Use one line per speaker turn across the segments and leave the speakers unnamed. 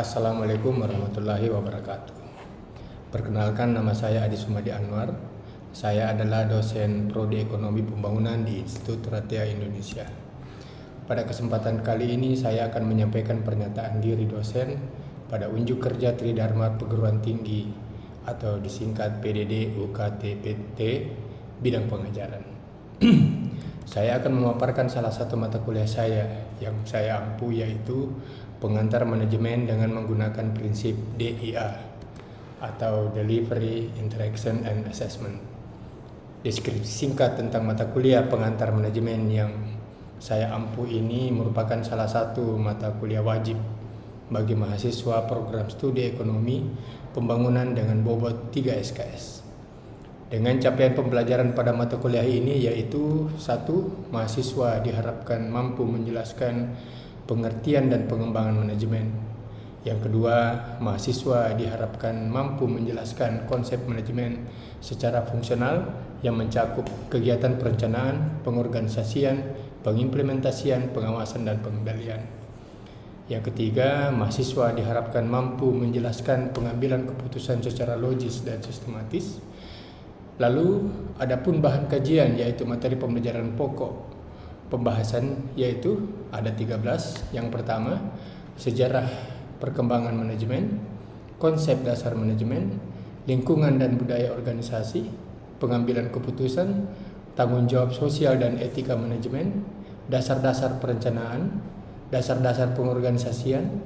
Assalamualaikum warahmatullahi wabarakatuh. Perkenalkan, nama saya Adi Sumadi Anwar. Saya adalah dosen Prodi Ekonomi Pembangunan di Institut Ratia Indonesia. Pada kesempatan kali ini saya akan menyampaikan pernyataan diri dosen pada unjuk kerja Tridharma Perguruan Tinggi atau disingkat PDD UKT-PT bidang pengajaran. Saya akan memaparkan salah satu mata kuliah saya yang saya ampu, yaitu pengantar manajemen dengan menggunakan prinsip DIA atau Delivery, Interaction, and Assessment. Deskripsi singkat tentang mata kuliah pengantar manajemen yang saya ampu ini merupakan salah satu mata kuliah wajib bagi mahasiswa program studi ekonomi pembangunan dengan bobot 3 SKS. Dengan capaian pembelajaran pada mata kuliah ini yaitu: 1. Mahasiswa diharapkan mampu menjelaskan pengertian dan pengembangan manajemen. Yang kedua, mahasiswa diharapkan mampu menjelaskan konsep manajemen secara fungsional yang mencakup kegiatan perencanaan, pengorganisasian, pengimplementasian, pengawasan, dan pengendalian. Yang ketiga, mahasiswa diharapkan mampu menjelaskan pengambilan keputusan secara logis dan sistematis. Lalu, adapun bahan kajian yaitu materi pembelajaran pokok pembahasan yaitu ada 13. Yang pertama, sejarah perkembangan manajemen, konsep dasar manajemen, lingkungan dan budaya organisasi, pengambilan keputusan, tanggung jawab sosial dan etika manajemen, dasar-dasar perencanaan, dasar-dasar pengorganisasian,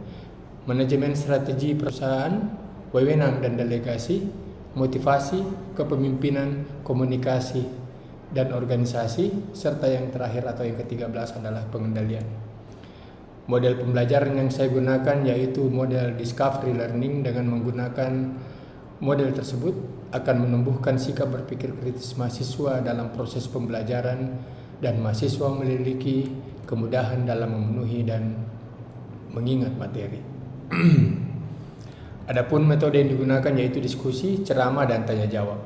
manajemen strategi perusahaan, wewenang dan delegasi, motivasi, kepemimpinan, komunikasi dan organisasi, serta yang terakhir atau yang ke-13 adalah pengendalian. Model pembelajaran yang saya gunakan yaitu model discovery learning. Dengan menggunakan model tersebut akan menumbuhkan sikap berpikir kritis mahasiswa dalam proses pembelajaran dan mahasiswa memiliki kemudahan dalam memenuhi dan mengingat materi. Adapun metode yang digunakan yaitu diskusi, ceramah, dan tanya jawab.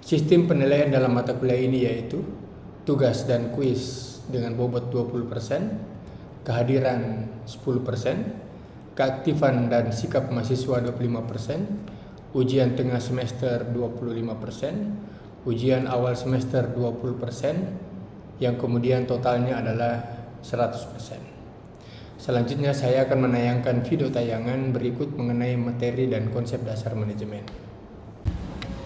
Sistem penilaian dalam mata kuliah ini yaitu tugas dan kuis dengan bobot 20%, kehadiran 10%, keaktifan dan sikap mahasiswa 25%, ujian tengah semester 25%, ujian awal semester 20%, yang kemudian totalnya adalah 100%. Selanjutnya saya akan menayangkan video tayangan berikut mengenai materi dan konsep dasar manajemen.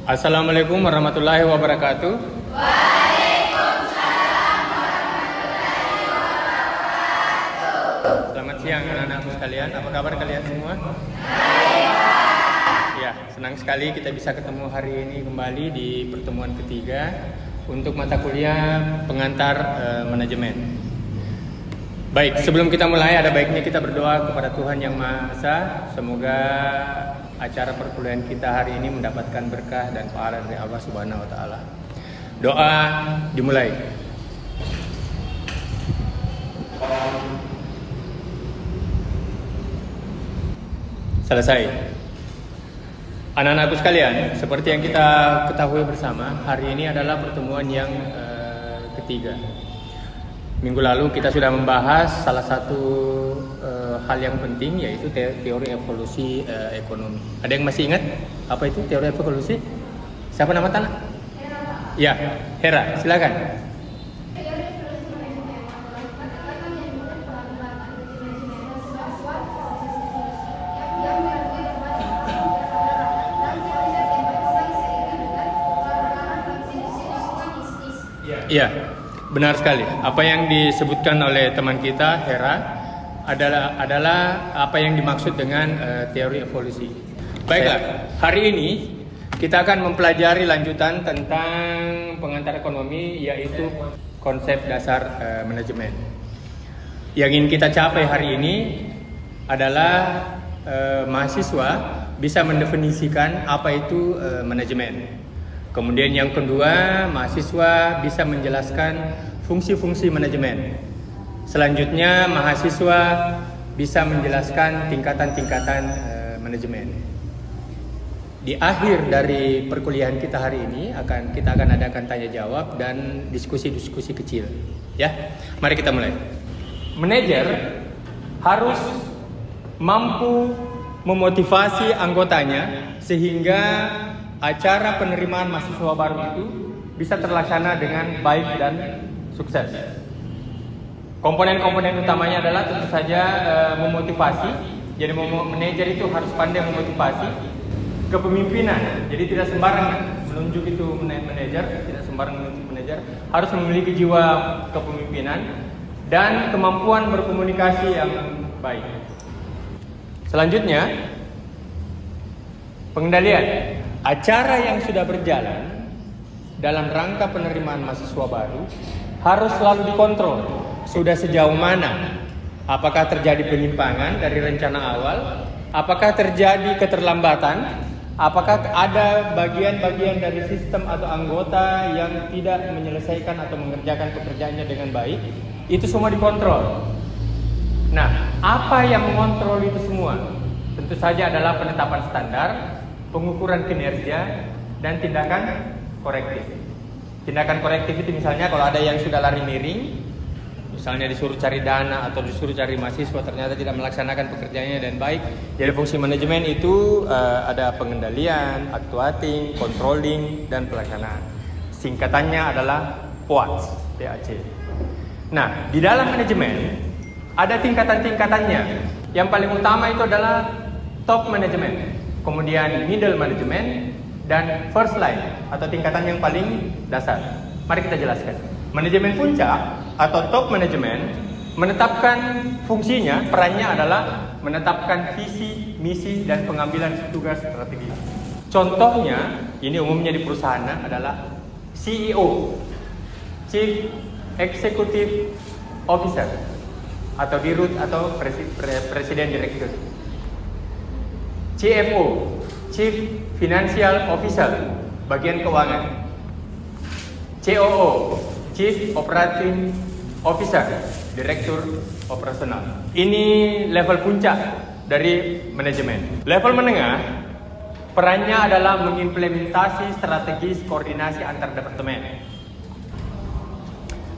Assalamualaikum warahmatullahi wabarakatuh.
Waalaikumsalam warahmatullahi wabarakatuh.
Selamat siang anak-anakku sekalian. Apa kabar kalian semua? Ya, senang sekali kita bisa ketemu hari ini kembali di pertemuan ketiga untuk mata kuliah pengantar manajemen. Baik, sebelum kita mulai ada baiknya kita berdoa kepada Tuhan Yang Maha Esa. Semoga acara perkuliahan kita hari ini mendapatkan berkah dan pahala dari Allah Subhanahu wa taala. Doa dimulai. Selesai. Anak-anakku sekalian, seperti yang kita ketahui bersama, hari ini adalah pertemuan yang ketiga. Minggu lalu kita sudah membahas salah satu hal yang penting yaitu teori evolusi ekonomi. Ada yang masih ingat apa itu teori evolusi? Siapa nama tanah? Ya, Hera, silakan.
Teori evolusi manajemen adalah pendekatan yang menemukan pengembangan manajemen sebagai suatu proses evolusi yang diakui berbagai orang dan konsep yang berkembang seiring dengan perkembangan konsep lingkungan bisnis.
Iya, benar sekali. Apa yang disebutkan oleh teman kita Hera adalah apa yang dimaksud dengan teori evolusi. Baiklah, hari ini kita akan mempelajari lanjutan tentang pengantar ekonomi yaitu konsep dasar manajemen. Yang ingin kita capai hari ini adalah mahasiswa bisa mendefinisikan apa itu manajemen. Kemudian yang kedua, mahasiswa bisa menjelaskan fungsi-fungsi manajemen. Selanjutnya, mahasiswa bisa menjelaskan tingkatan-tingkatan manajemen. Di akhir dari perkuliahan kita hari ini kita akan adakan tanya jawab dan diskusi-diskusi kecil. Ya, mari kita mulai. Manajer harus mampu memotivasi anggotanya sehingga acara penerimaan mahasiswa baru itu bisa terlaksana dengan baik dan sukses. Komponen-komponen utamanya adalah tentu saja memotivasi. Jadi manajer itu harus pandai memotivasi. Kepemimpinan, jadi tidak sembarang menunjuk itu manajer, tidak sembarang menunjuk manajer, harus memiliki jiwa kepemimpinan dan kemampuan berkomunikasi yang baik. Selanjutnya, pengendalian. Acara yang sudah berjalan dalam rangka penerimaan mahasiswa baru harus selalu dikontrol. Sudah sejauh mana? Apakah terjadi penyimpangan dari rencana awal? Apakah terjadi keterlambatan? Apakah ada bagian-bagian dari sistem atau anggota yang tidak menyelesaikan atau mengerjakan pekerjaannya dengan baik? Itu semua dikontrol. Nah, apa yang mengontrol itu semua? Tentu saja adalah penetapan standar, pengukuran kinerja, dan tindakan korektif. Tindakan korektif itu misalnya kalau ada yang sudah lari miring, misalnya disuruh cari dana atau disuruh cari mahasiswa ternyata tidak melaksanakan pekerjaannya dan baik. Jadi fungsi manajemen itu ada pengendalian, actuating, controlling, dan pelaksanaan. Singkatannya adalah POAC, PAC. Nah, di dalam manajemen ada tingkatan-tingkatannya. Yang paling utama itu adalah top management, kemudian middle management, dan first line atau tingkatan yang paling dasar. Mari kita jelaskan. Manajemen puncak atau top management menetapkan fungsinya, perannya adalah menetapkan visi, misi, dan pengambilan tugas strategis. Contohnya, ini umumnya di perusahaan adalah CEO, Chief Executive Officer, atau dirut atau presiden direktur. CFO, Chief Financial Officer, bagian keuangan. COO, Chief Operating Officer, Direktur Operasional. Ini level puncak dari manajemen. Level menengah, perannya adalah mengimplementasi strategis koordinasi antar departemen.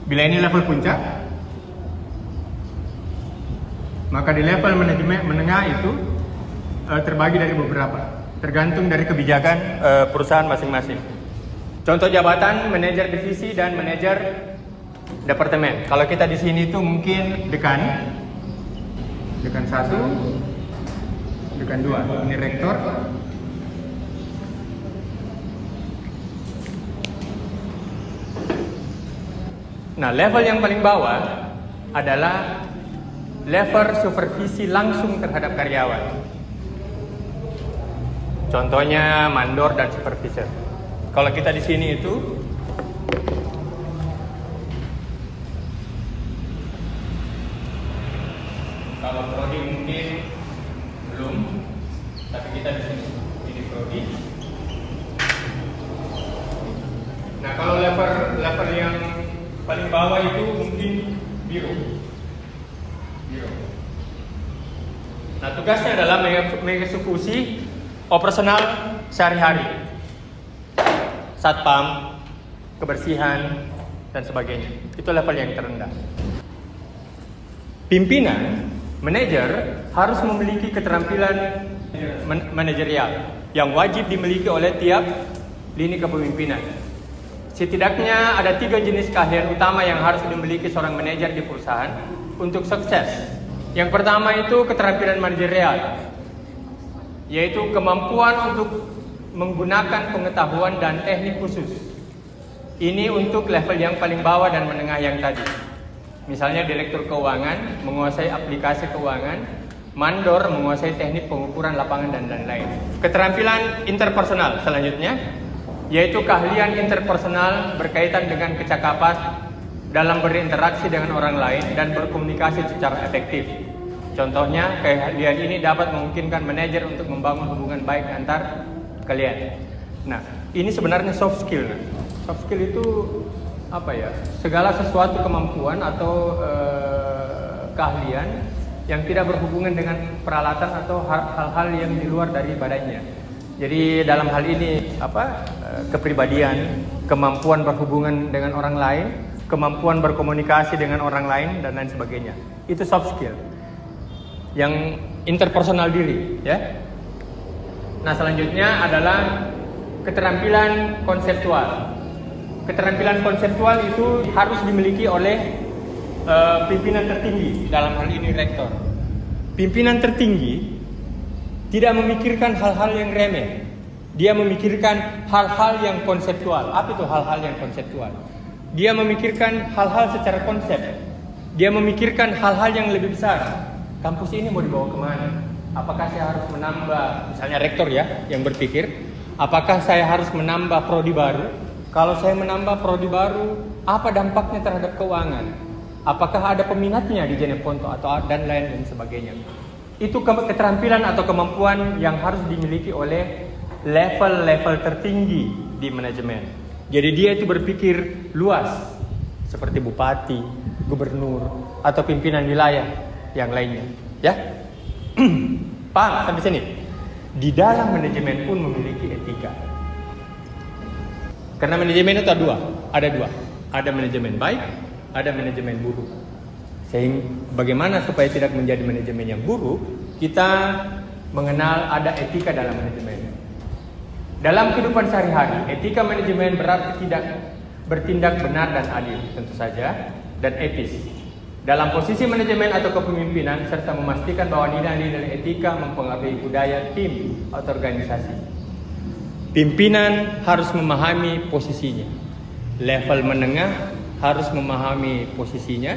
Bila ini level puncak, maka di level manajemen menengah itu terbagi dari beberapa, tergantung dari kebijakan perusahaan masing-masing. Contoh jabatan manajer divisi dan manajer departemen. Kalau kita di sini itu mungkin dekan 1, dekan 2, ini rektor. Nah, level yang paling bawah adalah level supervisi langsung terhadap karyawan. Contohnya mandor dan supervisor. Kalau kita di sini itu kalau prodi mungkin belum, tapi kita di sini ini prodi. Nah, kalau level yang paling bawah itu mungkin biro. Nah, tugasnya adalah mengeksekusi operasional sehari-hari. Satpam, kebersihan, dan sebagainya. Itu level yang terendah. Pimpinan, manajer harus memiliki keterampilan manajerial yang wajib dimiliki oleh tiap lini kepemimpinan. Setidaknya ada 3 jenis keahlian utama yang harus dimiliki seorang manajer di perusahaan untuk sukses. Yang pertama itu keterampilan manajerial, yaitu kemampuan untuk menggunakan pengetahuan dan teknik khusus. Ini untuk level yang paling bawah dan menengah yang tadi. Misalnya direktur keuangan menguasai aplikasi keuangan, mandor menguasai teknik pengukuran lapangan dan lain-lain. Keterampilan interpersonal selanjutnya, yaitu keahlian interpersonal berkaitan dengan kecakapan dalam berinteraksi dengan orang lain dan berkomunikasi secara efektif. Contohnya, keahlian ini dapat memungkinkan manajer untuk membangun hubungan baik antar kalian. Nah, ini sebenarnya soft skill. Soft skill itu apa ya? Segala sesuatu kemampuan atau keahlian yang tidak berhubungan dengan peralatan atau hal-hal yang di luar dari badannya. Jadi dalam hal ini kepribadian, kemampuan berhubungan dengan orang lain, kemampuan berkomunikasi dengan orang lain dan lain sebagainya. Itu soft skill. Yang interpersonal diri, ya. Nah, selanjutnya adalah keterampilan konseptual. Keterampilan konseptual itu harus dimiliki oleh pimpinan tertinggi, dalam hal ini rektor. Pimpinan tertinggi tidak memikirkan hal-hal yang remeh. Dia memikirkan hal-hal yang konseptual. Apa itu hal-hal yang konseptual? Dia memikirkan hal-hal secara konsep. Dia memikirkan hal-hal yang lebih besar. Kampus ini mau dibawa kemana? Apakah saya harus menambah, misalnya rektor ya, yang berpikir, apakah saya harus menambah prodi baru? Kalau saya menambah prodi baru, apa dampaknya terhadap keuangan? Apakah ada peminatnya di Jeneponto atau dan lain sebagainya? Itu keterampilan atau kemampuan yang harus dimiliki oleh level-level tertinggi di manajemen. Jadi dia itu berpikir luas, seperti bupati, gubernur, atau pimpinan wilayah yang lainnya. Ya, paham sampai sini? Di dalam manajemen pun memiliki etika. Karena manajemen itu ada dua. Ada manajemen baik, ada manajemen buruk. Sehingga bagaimana supaya tidak menjadi manajemen yang buruk, kita mengenal ada etika dalam manajemen. Dalam kehidupan sehari-hari, etika manajemen berarti tidak bertindak benar dan adil, tentu saja, dan etis. Dalam posisi manajemen atau kepemimpinan, serta memastikan bahwa nilai-nilai etika mempengaruhi budaya tim atau organisasi. Pimpinan harus memahami posisinya. Level menengah harus memahami posisinya,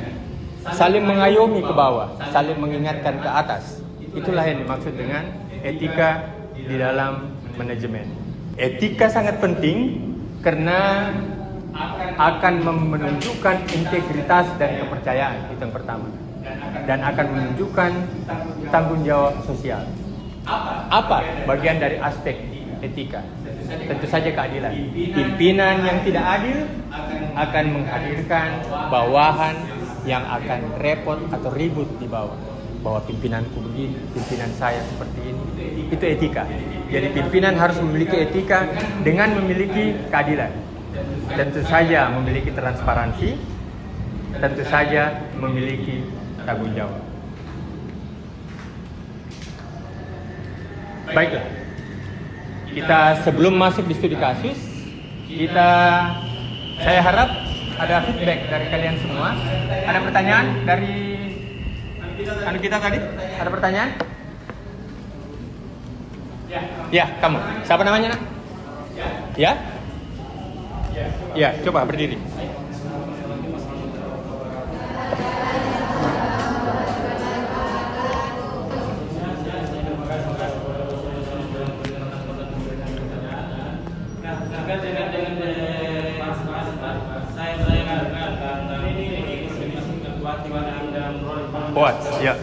saling mengayomi ke bawah, saling mengingatkan ke atas. Itulah yang dimaksud dengan etika di dalam manajemen. Etika sangat penting karena akan menunjukkan integritas dan kepercayaan, itu yang pertama, dan akan menunjukkan tanggung jawab sosial. Apa bagian dari aspek etika? Tentu saja keadilan. Pimpinan yang tidak adil akan menghadirkan bawahan yang akan repot atau ribut di bawah. Bahwa pimpinanku begini, pimpinan saya seperti ini. Itu etika. Jadi pimpinan harus memiliki etika dengan memiliki keadilan. Tentu saja memiliki transparansi, tentu saja memiliki tanggung jawab. Baiklah, kita sebelum masuk di studi kasus, saya harap ada feedback dari kalian semua. Ada pertanyaan dari kita tadi? Ada pertanyaan? Ya, kamu. Siapa namanya, Nak? Ya? Ya, coba berdiri. Buat, ya.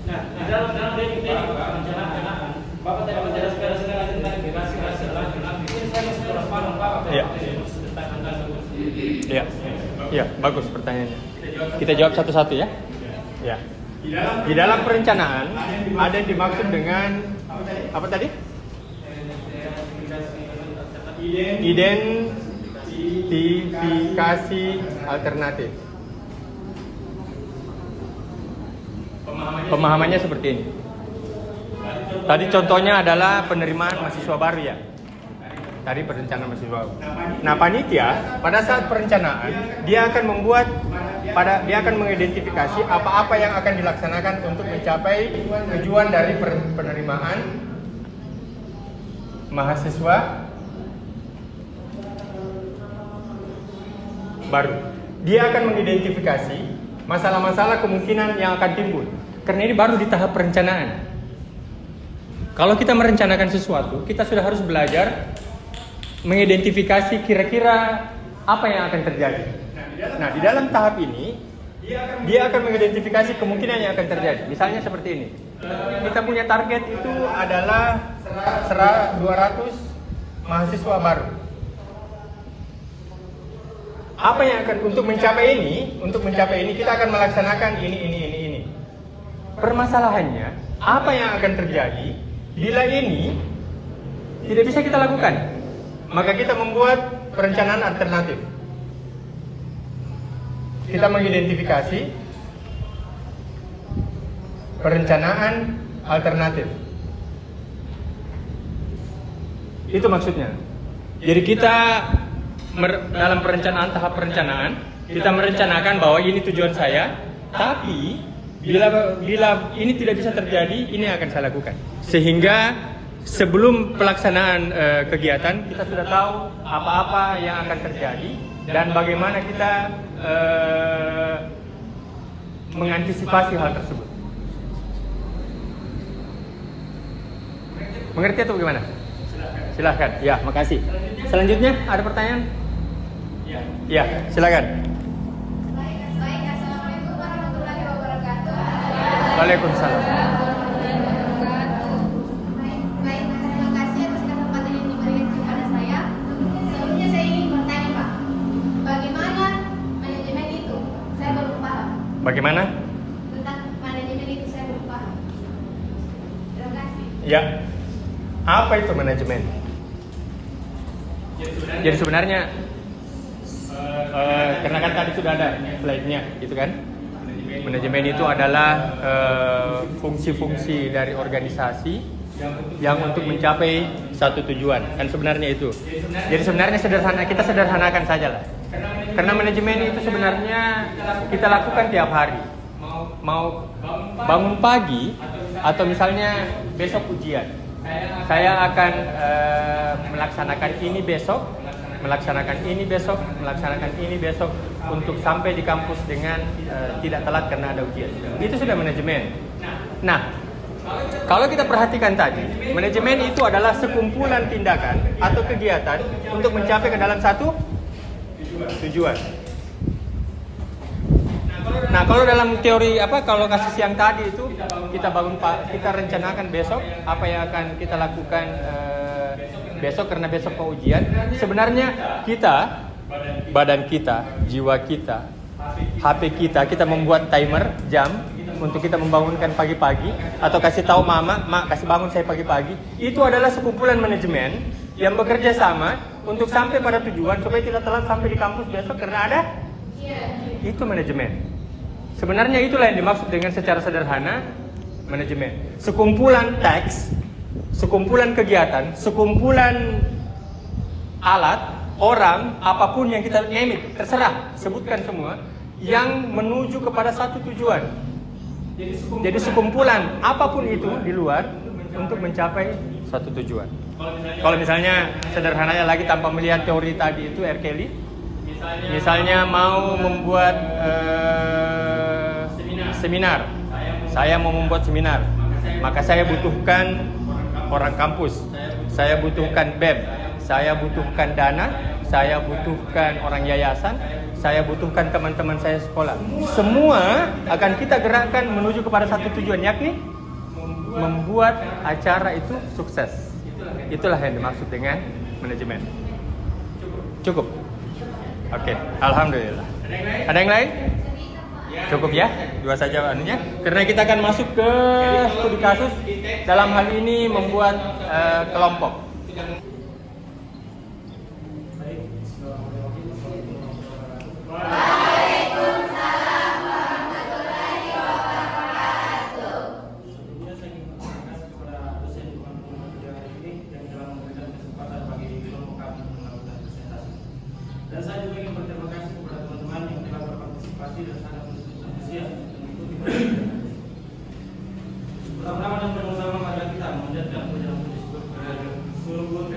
Nah, di dalam teknik perencanaan, Bapak tadi menjelaskan tentang generasi adalah ini saya masih kurang paham Bapak tentang angka tersebut.
Iya, bagus pertanyaannya. Kita jawab satu-satu ya. Ya. Di dalam perencanaan ada yang dimaksud dengan apa tadi? Identifikasi alternatif. Pemahamannya seperti ini. Tadi contohnya adalah penerimaan mahasiswa baru ya. Tadi perencanaan mahasiswa baru. Nah, panitia pada saat perencanaan dia akan mengidentifikasi apa-apa yang akan dilaksanakan untuk mencapai tujuan dari penerimaan mahasiswa baru. Dia akan mengidentifikasi masalah-masalah kemungkinan yang akan timbul. Karena ini baru di tahap perencanaan. Kalau kita merencanakan sesuatu, kita sudah harus belajar mengidentifikasi kira-kira apa yang akan terjadi. Nah, di dalam tahap ini, dia akan mengidentifikasi kemungkinan yang akan terjadi. Misalnya seperti ini. Kita punya target itu adalah 200 mahasiswa baru. Apa yang akan untuk mencapai ini kita akan melaksanakan ini. Permasalahannya, apa yang akan terjadi bila ini tidak bisa kita lakukan? Maka kita membuat perencanaan alternatif. Kita mengidentifikasi perencanaan alternatif. Itu maksudnya. Jadi kita dalam perencanaan, tahap perencanaan, kita merencanakan bahwa ini tujuan saya, tapi bila ini tidak bisa terjadi, ini akan saya lakukan. Sehingga sebelum pelaksanaan kegiatan, kita sudah tahu apa-apa yang akan terjadi dan bagaimana kita mengantisipasi hal tersebut. Mengerti atau bagaimana? Silahkan. Ya, makasih. Selanjutnya ada pertanyaan? Ya, silakan.
Baik, assalamualaikum warahmatullahi wabarakatuh.
Waalaikumsalam.
Baik, terima kasih atas kesempatan yang diberikan kepada saya. Sebelumnya saya ingin bertanya, Pak, bagaimana manajemen itu? Saya baru paham.
Bagaimana?
Tentang manajemen itu saya baru paham. Terima kasih.
Ya. Apa itu manajemen? Jadi sebenarnya karena kan tadi sudah ada slide-nya, gitu kan? Manajemen itu adalah fungsi-fungsi dari organisasi yang untuk mencapai satu tujuan. Kan sebenarnya itu. Jadi sebenarnya kita sederhanakan saja lah. Karena manajemen itu sebenarnya kita lakukan tiap hari. Mau bangun pagi atau misalnya besok ujian. Saya akan melaksanakan ini besok, melaksanakan ini besok, melaksanakan ini besok untuk sampai di kampus dengan tidak telat karena ada ujian. Itu sudah manajemen. Nah, kalau kita perhatikan tadi, manajemen itu adalah sekumpulan tindakan atau kegiatan untuk mencapai ke dalam satu tujuan. Nah, kalau dalam teori kalau kasus yang tadi itu kita rencanakan besok apa yang akan kita lakukan besok karena besok mau ujian. Sebenarnya kita, badan kita, jiwa kita, HP kita membuat timer jam untuk kita membangunkan pagi-pagi atau kasih tahu mama, "Mak, kasih bangun saya pagi-pagi." Itu adalah sekumpulan manajemen yang bekerja sama untuk sampai pada tujuan supaya tidak telat sampai di kampus besok karena ada itu manajemen. Sebenarnya itulah yang dimaksud dengan secara sederhana manajemen. Sekumpulan teks, sekumpulan kegiatan, sekumpulan alat, orang, apapun yang kita name it, terserah, sebutkan semua, yang menuju kepada satu tujuan. Jadi sekumpulan apapun itu di luar untuk mencapai satu tujuan. Kalau misalnya sederhananya lagi tanpa melihat teori tadi itu R. Kelly, misalnya mau membuat seminar, saya mau membuat seminar, maka saya butuhkan orang kampus, saya butuhkan BEM, saya butuhkan dana, saya butuhkan orang yayasan, saya butuhkan teman-teman saya sekolah. Semua akan kita gerakkan menuju kepada satu tujuan, yakni membuat acara itu sukses. Itulah yang dimaksud dengan manajemen. Cukup? Oke, alhamdulillah. Ada yang lain? Cukup ya, dua saja anunya. Karena kita akan masuk ke studi kasus dalam hal ini membuat kelompok.
Waalaikumsalam warahmatullahi wabarakatuh.
Sebelumnya saya ingin berterima kasih kepada dosen ini yang telah memberikan kesempatan bagi kelompok kami melakukan presentasi. Dan saya juga ingin berterima kasih kepada teman-teman yang telah berpartisipasi dan sangat antusias mengikuti presentasi. Pertama dan pertama mari kita menjadikan perjalanan tersebut ke seluruh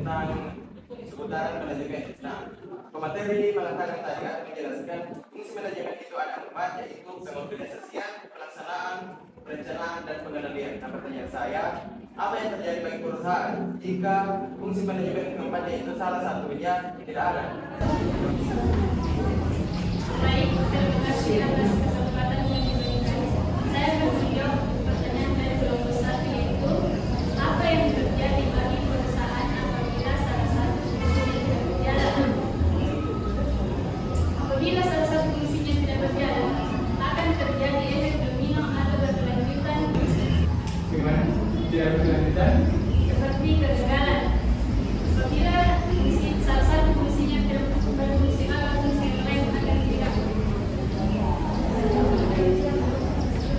tentang seputaran manajemen. Nah, pemateri mengatakan tadi akan menjelaskan fungsi manajemen itu ada 4, yaitu pengorganisasian, pelaksanaan, perencanaan, dan pengendalian. Nah, pertanyaan saya, apa yang terjadi bagi perusahaan jika fungsi manajemen keempatnya itu salah satunya tidak ada?
Baik, terima kasih atas kesempatan yang diberikan. Saya akan menjawab pertanyaan dari kelompok 1, yaitu apa yang terjadi bagi perusahaan apabila salah satu fungsinya tidak berjalan. Apabila salah satu fungsinya tidak berjalan, akan terjadi efek domino atau berkelanjutan.
Gimana? Tidak berkelanjutan?
Seperti kegagalan. Apabila salah satu fungsinya tidak berfungsi, maka fungsi yang lain akan tidak.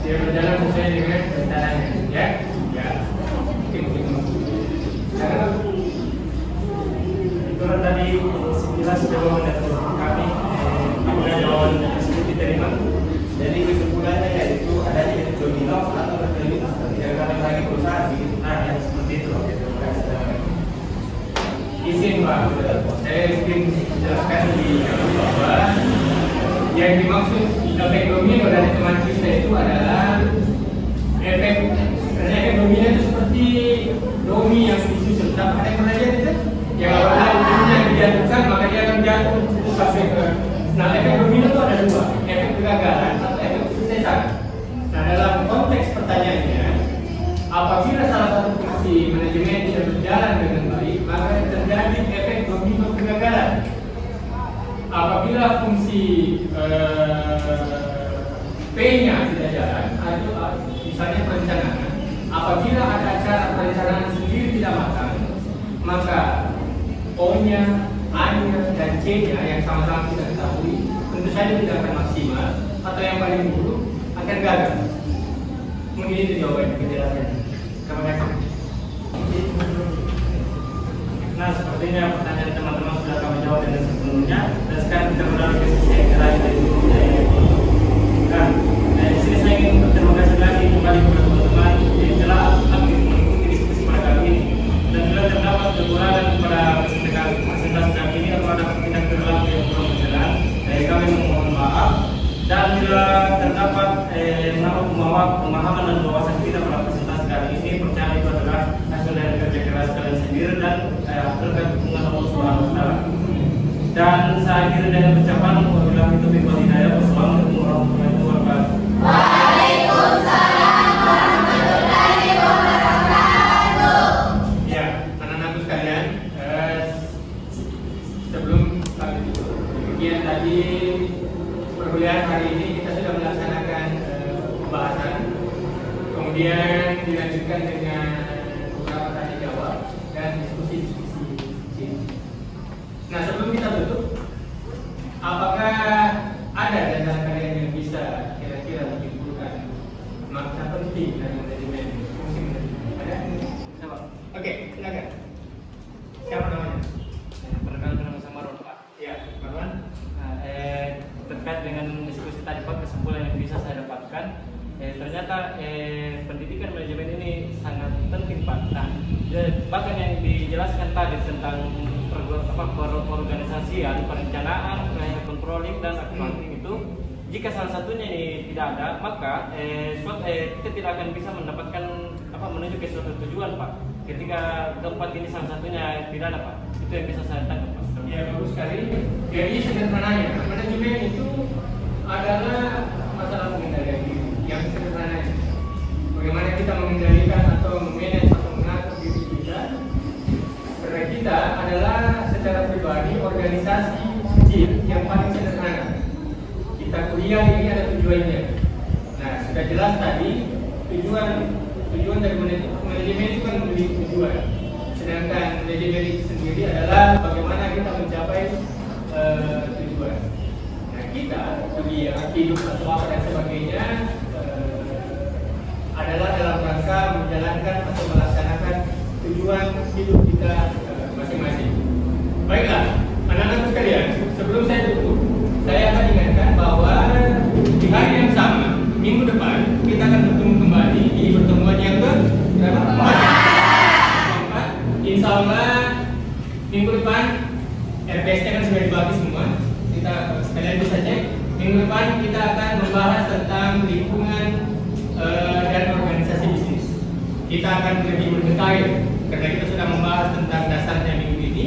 Dia berjalan sesuai dengan rencananya, ya? Ya. Karena
Itu tadi sekilas jawaban dari kami. Apakah jawaban tersebut diterima? Jadi kesimpulannya yaitu adanya efek domino atau berkelanjutan yang kami lagi perusahaan begitu. Nah, yang seperti itu.
izin Pak, saya ingin menjelaskan di bahwa yang dimaksud efek domino dari teman kita itu adalah efek domino itu seperti domi yang disusun. Ada yang pernah lihat itu? Yang awalnya dijatuhkan maka dia akan jatuh sampai ke. Nah, efek domino itu ada 2, efek kegagalan atau efek kesuksesan. Nah, dalam konteks pertanyaannya, apabila salah satu fungsi manajemen tidak berjalan dengan baik, maka terjadi efek domino kegagalan. Apabila fungsi P-nya tidak jalan, atau misalnya perencanaan, apabila ada acara perencanaan sendiri tidak matang, maka O-nya, A-nya, dan C-nya yang sama-sama kita ketahui tentu saja tidak akan maksimal, atau yang paling buruk akan gagal. Mungkin itu jawaban penjelasannya. Terima kasih.
Nah, sepertinya pertanyaan teman-teman sudah kami jawab dengan sepenuhnya. Dan sekarang kita beralih ke sisi yang lain dari Nah, di sini saya ingin berterima kasih lagi kembali kepada teman-teman yang telah aktif mengikuti diskusi pada kali ini. Dan bila terdapat kekurangan pada presentasi kali ini atau ada tindak berlaku yang kurang berjalan, kami memohon maaf. Dan bila terdapat pemahaman dan wawasan kita pada presentasi kali ini, percaya itu adalah hasil dari kerja keras kalian sendiri dan berkat dukungan Allah Subhanahu wa Ta'ala. Dan saya akhiri dengan ucapan wabillahi taufiq wal hidayah. Wassalamualaikum warahmatullahi wabarakatuh.
Waalaikumsalam warahmatullahi wabarakatuh.
Ya, anak-anakku sekalian, sebelum kami tutup, demikian tadi perkuliahan hari ini kita sudah melaksanakan pembahasan, kemudian dilanjutkan dengan beberapa tanya jawab dan diskusi. Nah, sebelum kita tutup, apakah ada di antara kalian yang bisa kira-kira menyimpulkan makna penting dari manajemen, fungsi manajemen? Ada?
Siapa?
Oke, silakan. Siapa namanya?
Perkenalkan nama saya Marwan, Pak.
Ya, Marwan.
Nah, terkait dengan diskusi tadi Pak, kesimpulan yang bisa saya dapatkan, ternyata pendidikan manajemen ini sangat penting Pak. Nah, bahkan yang dijelaskan tadi tentang organisasian, perencanaan, controlling dan accounting itu, jika salah satunya ini tidak ada, maka kita tidak akan bisa mendapatkan menuju ke suatu tujuan Pak. Ketika keempat ini salah satunya tidak ada Pak, itu yang bisa saya tangkap Pak.
Ya, bagus sekali. Jadi sederhananya, manajemen itu adalah masalah pengendalian diri yang sederhananya. Bagaimana kita mengendalikan atau memanage atau mengatur diri kita? Karena kita adalah secara pribadi organisasi kecil yang paling sederhana. Kita kuliah ini ada tujuannya. Nah, sudah jelas tadi tujuan dari manajemen itu kan memiliki tujuan. Sedangkan manajemen itu sendiri adalah bagaimana kita mencapai tujuan. Nah, kita kuliah, hidup atau apa dan sebagainya adalah dalam rangka menjalankan atau melaksanakan tujuan hidup kita masing-masing. Baiklah, anak-anak sekalian, sebelum saya tutup, saya akan ingatkan bahwa di hari yang sama, minggu depan, kita akan bertemu kembali di pertemuan yang keempat. Insya Allah Minggu depan RPS-nya kan sudah dibagi semua. Kita sekalian bisa cek. Minggu depan kita akan membahas tentang lingkungan dan organisasi bisnis. Kita akan lebih mendetail karena kita sudah membahas tentang dasarnya minggu ini.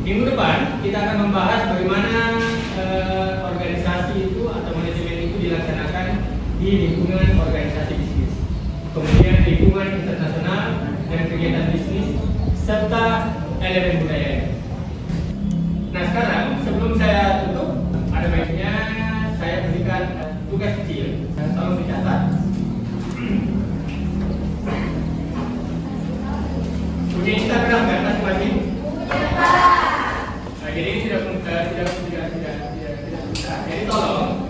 Minggu depan kita akan membahas bagaimana organisasi itu atau manajemen itu dilaksanakan di lingkungan organisasi bisnis, kemudian lingkungan internasional dan kegiatan bisnis serta elemen budaya. Nah sekarang sebelum saya tutup, ada baiknya saya berikan tugas kecil. Tolong dicatat. Punya Instagram kan masing-masing? Nah, jadi ini tidak bisa. Jadi tolong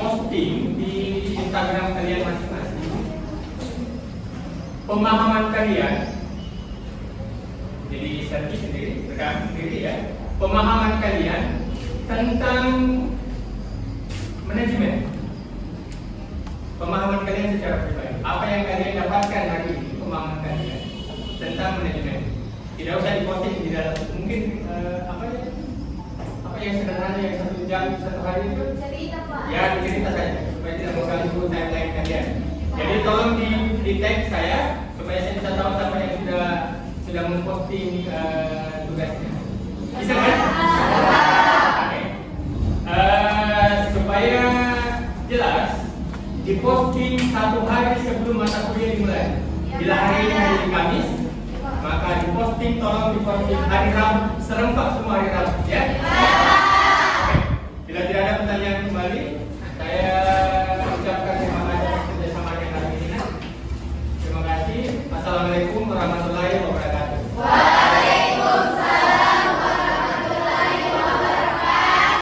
posting di Instagram kalian masing-masing pemahaman kalian. Jadi selfie sendiri, rekam sendiri ya. Pemahaman kalian tentang manajemen. Pemahaman kalian secara pribadi. Apa yang kalian dapatkan hari ini, pemahaman kalian tentang manajemen. Tidak usah diposting di dalam. Mungkin apa yang sederhana yang 1 jam 1 hari itu.
Cerita Pak.
Ya cerita saja supaya tidak mengganggu timeline kalian. Jadi tolong di tag saya supaya saya bisa tahu siapa yang sudah memposting tugasnya. Bisa kan? Oke. Supaya jelas diposting 1 hari sebelum mata kuliah dimulai. Bila hari ini hari Kamis, maka diposting, tolong diposting hari Rabu, serempak semua hari Rabu ya. Oke. Bila tidak ada pertanyaan